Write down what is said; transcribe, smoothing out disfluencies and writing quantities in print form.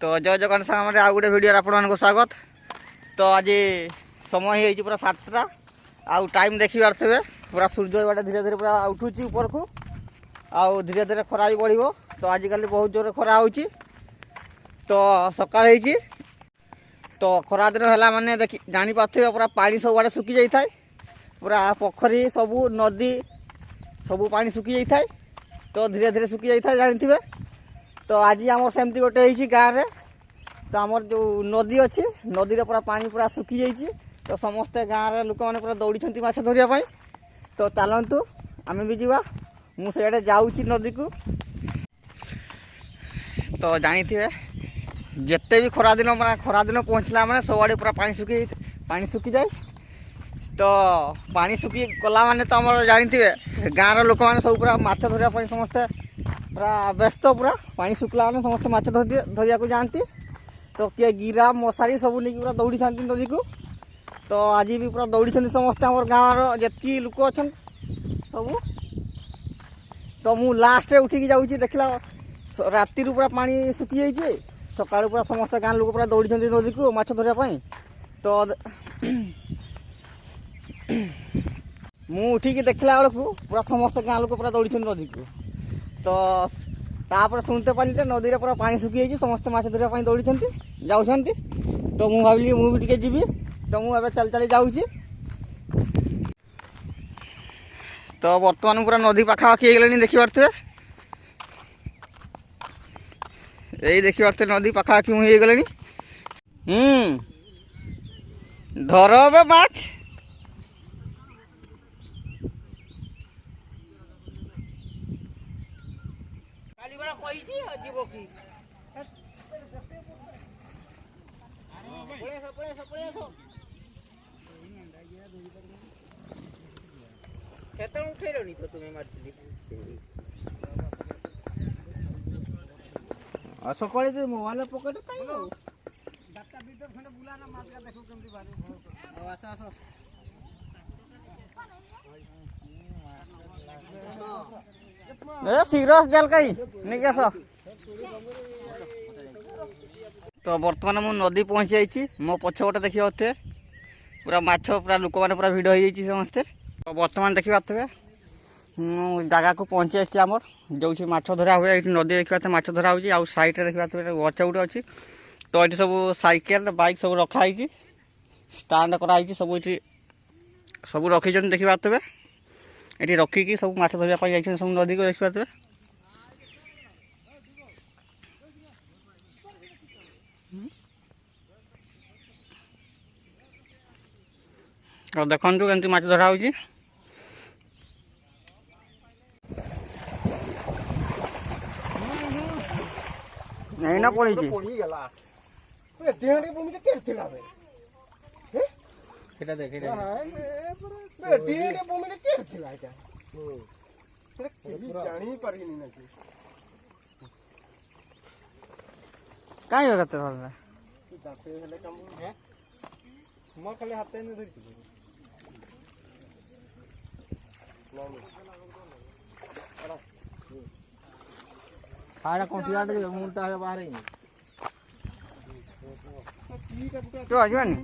तो जय जगन्नाथ सामने आउ गोटे भिडियो आपको स्वागत। तो आज समय हो पूरा 7टा आउ टाइम देखी पारे पूरा सूर्य बाटे धीरे धीरे पूरा उठुची ऊपर को आउ धीरे धीरे खरा भी बढ़। तो आजिकल बहुत जोर खरा हो तो सकाल हो तो खरा दिन है माने देखी जानी पारे पूरा पानी सब आड़े सुखी जाए था पूरा पोखरी सबू नदी सबू पानी सुखी जाए था। तो धीरे धीरे सुखी जाए था जानी थे। तो आज आम सेमती गोटे गाँव में तो आमर जो नदी अच्छी नदी रे पूरा पानी पूरा सुखी जाइए। तो समस्ते गाँव में लोक मैंने पूरा दौड़ी माछ धरिया। तो चलतु आम भी जावा मुझे जाऊँगी नदी को। तो जानी थे जिते भी खरा दिन पहुँचला मैंने सबआड़े पूरा पानी सुखी जाए। तो पानी सुखी गला माने तो आम जानी थे गाँव लोक मैंने सब पूरा माछ धरिया समस्ते पूरा व्यस्त पूरा पानी सुखला मैंने समस्त माछ धरिया को जाती। तो किए गिरा मशारी सब नहीं पूरा दौड़ी था नदी को। तो आज भी पूरा दौड़ी समस्ते आम गाँव जी लोक अच्छा सब। तो मु लास्ट उठिकी जाऊँ देखला राति पूरा पानी सुखी जाइए सकाल पूरा समस्त गाँव लोक पूरा दौड़ी नदी को माछ धरिया। तो मु उठिकी देखला बेलू पूरा समस्त गाँव लोक पूरा दौड़ी नदी को। तो तापर शुणते पानी नदी में पूरा पानी सुखी जाइए समस्त माछ धरिया दौड़ी जाऊँ। तो मु भाविली मु भी जी। तो मुझे चल चली जाऊँगी। तो बर्तमान पूरा नदी पाखापाखि हो देखी पारे यही देखी पारे नदी पाखापाखि मुझे गले धर बे माछ उठे तो तुम्हें सकाले जो मोबाइल पकेट शीघ्र जाल कहीं नहीं आस। तो बर्तमान मु नदी पहुँची जाइए मो पछपटे देखिए पूरा माछ पूरा लोक मैंने पूरा भिड़ हो समस्ते। तो बर्तमान देखी पारे जगह को पहुँची आसी आमर जो माछ धरा हुए ये नदी देखा माछ धरा हो सैड्रे देखा गच गुटे अच्छी। तो ये सब साइकेल बाइक सब रखाई स्टाण्ड कराई सब ये सब रखी देखी पारे ये रखिकी सब माछ धरिया जाइए सब नदी को देखी पारे। और देखु केमती माछ धरा हो ना पड़ी कहीं खाली हाथ खाड़ा कंटिया मुंडा बाहर तो आजवानी